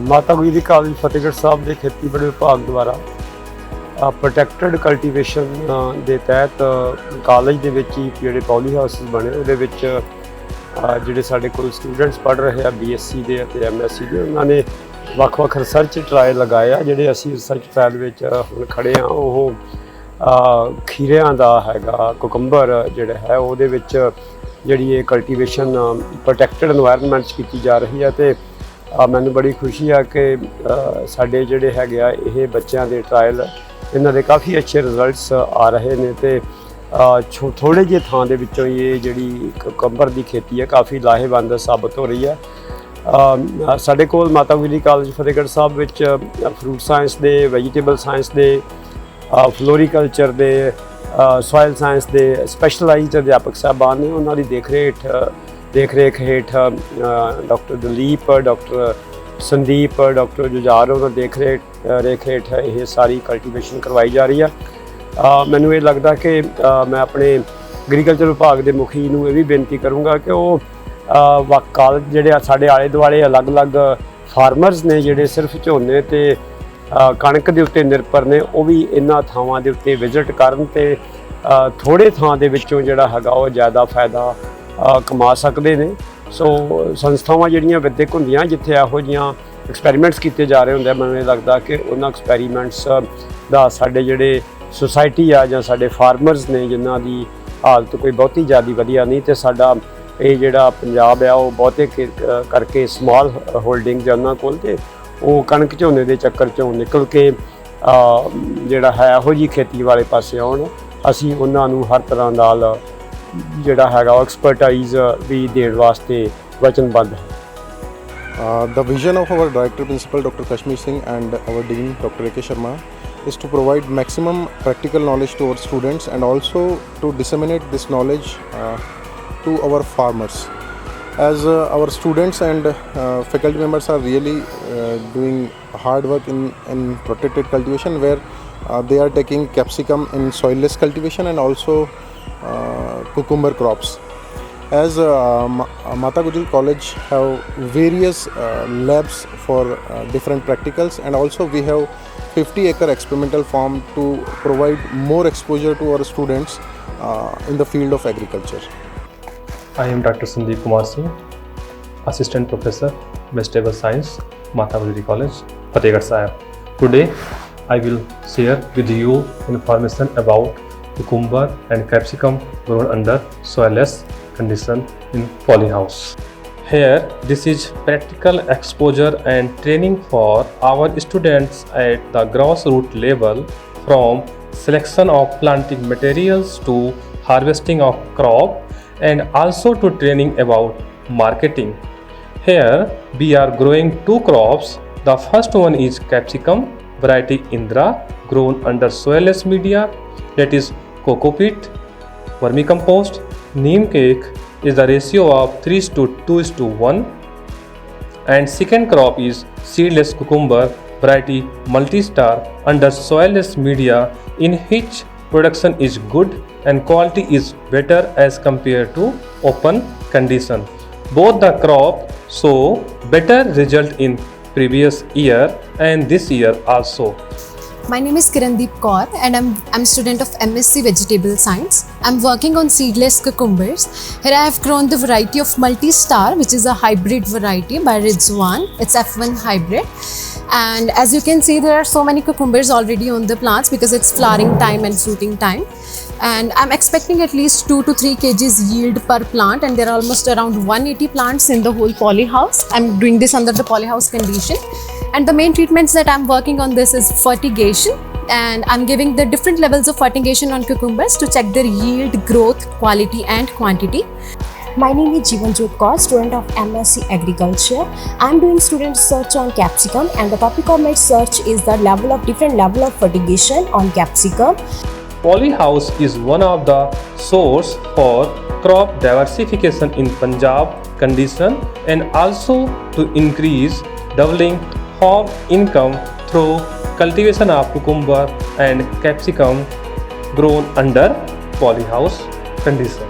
Mata Gujri college Fatehgarh Sahib ਦੇ ਖੇਤੀਬਾੜੀ ਵਿਭਾਗ ਦੁਆਰਾ ਪ੍ਰੋਟੈਕਟਡ ਕਲਟੀਵੇਸ਼ਨ ਦੇ ਤਹਿਤ ਕਾਲਜ ਦੇ ਵਿੱਚ ਹੀ ਜਿਹੜੇ ਪੌਲੀ ਹਾਊਸਿਸ ਬਣੇ ਉਹਦੇ ਵਿੱਚ ਜਿਹੜੇ ਸਾਡੇ ਕੋਲ ਸਟੂਡੈਂਟਸ ਪੜ੍ਹ ਰਹੇ ਆ B.Sc ਦੇ ਅਤੇ M.Sc ਦੇ ਉਹਨਾਂ ਨੇ ਵੱਖ-ਵੱਖ ਰਿਸਰਚ ਟਰਾਇਲ ਲਗਾਏ ਆ। ਜਿਹੜੇ ਅਸੀਂ ਰਿਸਰਚ ਟਰਾਇਲ ਵਿੱਚ ਹੁਣ ਖੜੇ ਆ ਉਹ ਖੀਰਿਆਂ ਦਾ ਹੈਗਾ, ਕੁਕੰਬਰ ਜਿਹੜਾ ਹੈ ਉਹਦੇ ਵਿੱਚ ਜਿਹੜੀ ਇਹ ਕਲਟੀਵੇਸ਼ਨ ਪ੍ਰੋਟੈਕਟਡ এনवायरमेंट 'ਚ ਕੀਤੀ ਜਾ ਰਹੀ ਹੈ। ਅਤੇ ਮੈਨੂੰ ਬੜੀ ਖੁਸ਼ੀ ਆ ਕਿ ਸਾਡੇ ਜਿਹੜੇ ਹੈਗੇ ਆ ਇਹ ਬੱਚਿਆਂ ਦੇ ਟਰਾਇਲ ਇਹਨਾਂ ਦੇ ਕਾਫੀ ਅੱਛੇ ਰਿਜ਼ਲਟਸ ਆ ਰਹੇ ਨੇ ਅਤੇ ਥੋੜ੍ਹੇ ਜਿਹੇ ਥਾਂ ਦੇ ਵਿੱਚੋਂ ਇਹ ਜਿਹੜੀ ਕੁਕੰਬਰ ਦੀ ਖੇਤੀ ਹੈ ਕਾਫੀ ਲਾਹੇਵੰਦ ਸਾਬਤ ਹੋ ਰਹੀ ਹੈ। ਸਾਡੇ ਕੋਲ ਮਾਤਾ ਗੁਜਰੀ ਕਾਲਜ ਫਤਿਹਗੜ੍ਹ ਸਾਹਿਬ ਵਿੱਚ ਫਰੂਟ ਸਾਇੰਸ ਦੇ, ਵੈਜੀਟੇਬਲ ਸਾਇੰਸ ਦੇ, ਫਲੋਰੀਕਲਚਰ ਦੇ, ਸੋਇਲ ਸਾਇੰਸ ਦੇ ਸਪੈਸ਼ਲਾਈਜ਼ਡ ਅਧਿਆਪਕ ਸਾਹਿਬਾਨ ਨੇ। ਉਹਨਾਂ ਦੀ ਦੇਖ ਰੇਖ ਹੇਠ doctor Dalip, doctor Sandeep, doctor Jujhar ਉਹਨਾਂ ਦੇਖ ਰੇਖ ਹੇਠ ਇਹ ਸਾਰੀ ਕਲਟੀਵੇਸ਼ਨ ਕਰਵਾਈ ਜਾ ਰਹੀ ਆ। ਮੈਨੂੰ ਇਹ ਲੱਗਦਾ ਕਿ ਮੈਂ ਆਪਣੇ ਐਗਰੀਕਲਚਰ ਵਿਭਾਗ ਦੇ ਮੁਖੀ ਨੂੰ ਇਹ ਵੀ ਬੇਨਤੀ ਕਰੂੰਗਾ ਕਿ ਉਹ ਕਾਲਜ ਜਿਹੜੇ ਸਾਡੇ ਆਲੇ ਦੁਆਲੇ ਅਲੱਗ-ਅਲੱਗ ਫਾਰਮਰਸ ਨੇ ਜਿਹੜੇ ਸਿਰਫ ਝੋਨੇ ਅਤੇ ਕਣਕ ਦੇ ਉੱਤੇ ਨਿਰਭਰ ਨੇ, ਉਹ ਵੀ ਇਹਨਾਂ ਥਾਵਾਂ ਦੇ ਉੱਤੇ ਵਿਜ਼ਿਟ ਕਰਨ ਅਤੇ ਥੋੜ੍ਹੇ ਥਾਂ ਦੇ ਵਿੱਚੋਂ ਜਿਹੜਾ ਹੈਗਾ ਉਹ ਜ਼ਿਆਦਾ ਫਾਇਦਾ ਕਮਾ ਸਕਦੇ ਨੇ। ਸੋ ਸੰਸਥਾਵਾਂ ਜਿਹੜੀਆਂ ਵਿਦਿਅਕ ਹੁੰਦੀਆਂ ਜਿੱਥੇ ਇਹੋ ਜਿਹੀਆਂ ਐਕਸਪੈਰੀਮੈਂਟਸ ਕੀਤੇ ਜਾ ਰਹੇ ਹੁੰਦੇ ਆ, ਮੈਨੂੰ ਇਹ ਲੱਗਦਾ ਕਿ ਉਹਨਾਂ ਐਕਸਪੈਰੀਮੈਂਟਸ ਦਾ ਸਾਡੇ ਜਿਹੜੇ ਸੁਸਾਇਟੀ ਆ ਜਾਂ ਸਾਡੇ ਫਾਰਮਰਸ ਨੇ ਜਿਨ੍ਹਾਂ ਦੀ ਹਾਲਤ ਕੋਈ ਬਹੁਤੀ ਜ਼ਿਆਦਾ ਵਧੀਆ ਨਹੀਂ, ਅਤੇ ਸਾਡਾ ਇਹ ਜਿਹੜਾ ਪੰਜਾਬ ਆ ਉਹ ਬਹੁਤੇ ਕਰਕੇ ਸਮਾਲ ਹੋਲਡਿੰਗਸ ਉਹਨਾਂ ਕੋਲ, ਅਤੇ ਉਹ ਕਣਕ ਝੋਨੇ ਦੇ ਚੱਕਰ 'ਚੋਂ ਨਿਕਲ ਕੇ ਜਿਹੜਾ ਹੈ ਇਹੋ ਜਿਹੀ ਖੇਤੀ ਵਾਲੇ ਪਾਸੇ ਆਉਣ। ਅਸੀਂ ਉਹਨਾਂ ਨੂੰ ਹਰ ਤਰ੍ਹਾਂ ਨਾਲ ਜਿਹੜਾ ਹੈਗਾ ਉਹ ਐਕਸਪਰਟਾਈਜ਼ ਵੀ ਦੇਣ ਵਾਸਤੇ ਵਚਨਬੱਧ ਹੈ। The vision of our Director Principal Dr. Kashmir Singh and our Dean Dr. A.K. Sharma is to provide maximum practical knowledge to our students and also to disseminate this knowledge to our farmers. As our students and faculty members are really doing hard work in protected cultivation, where they are taking capsicum in soilless cultivation and also cucumber crops. As Mata Gujri College have various labs for different practicals, and also we have 50-acre experimental farm to provide more exposure to our students in the field of agriculture. I am Dr. Sandeep Kumar Singh, Assistant Professor, Vegetable Science, Mata Gujri College, Fatehgarh Sahib. Today, I will share with you information about cucumber and capsicum grown under soilless condition in polyhouse. Here, this is practical exposure and training for our students at the grassroots level, from selection of planting materials to harvesting of crop, and also to training about marketing. Here we are growing two crops. The first one is capsicum variety Indra, grown under soilless media, that is cocopeat, vermicompost, neem cake is the ratio of 3:2:1. And second crop is seedless cucumber variety multi-star under soilless media, in which production is good and quality is better as compared to open condition. Both the crop show better result in previous year and this year also. My name is Kirandeep Kaur and I'm a student of M.Sc Vegetable Science. I'm working on seedless cucumbers. Here I have grown the variety of multi-star, which is a hybrid variety by Rizwan. It's F1 hybrid. And as you can see, there are so many cucumbers already on the plants because it's flowering time and fruiting time. And I'm expecting at least 2 to 3 kgs yield per plant, and there are almost around 180 plants in the whole polyhouse. I'm doing this under the polyhouse condition. And the main treatments that I'm working on this is fertigation, and I'm giving the different levels of fertigation on cucumbers to check their yield, growth, quality and quantity. My name is Jivanjot Kaur, student of M.Sc Agriculture. I'm doing student research on capsicum, and the topic of my research is the different level of fertigation on capsicum. Polyhouse is one of the source for crop diversification in Punjab condition, and also to increase doubling home income through cultivation of cucumber and capsicum grown under polyhouse condition.